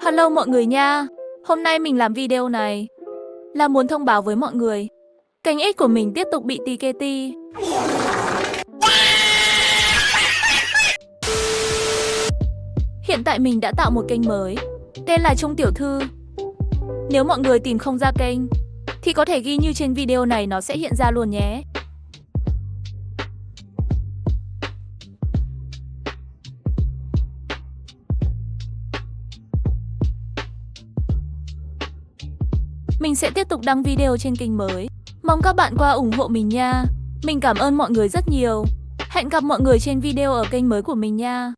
Hello mọi người nha. Hôm nay mình làm video này là muốn thông báo với mọi người kênh X của mình tiếp tục bị TKT. Hiện tại mình đã tạo một kênh mới tên là Trung Tiểu Thư. Nếu mọi người tìm không ra kênh thì có thể ghi như trên video này, nó sẽ hiện ra luôn nhé. Mình sẽ tiếp tục đăng video trên kênh mới. Mong các bạn qua ủng hộ mình nha. Mình cảm ơn mọi người rất nhiều. Hẹn gặp mọi người trên video ở kênh mới của mình nha.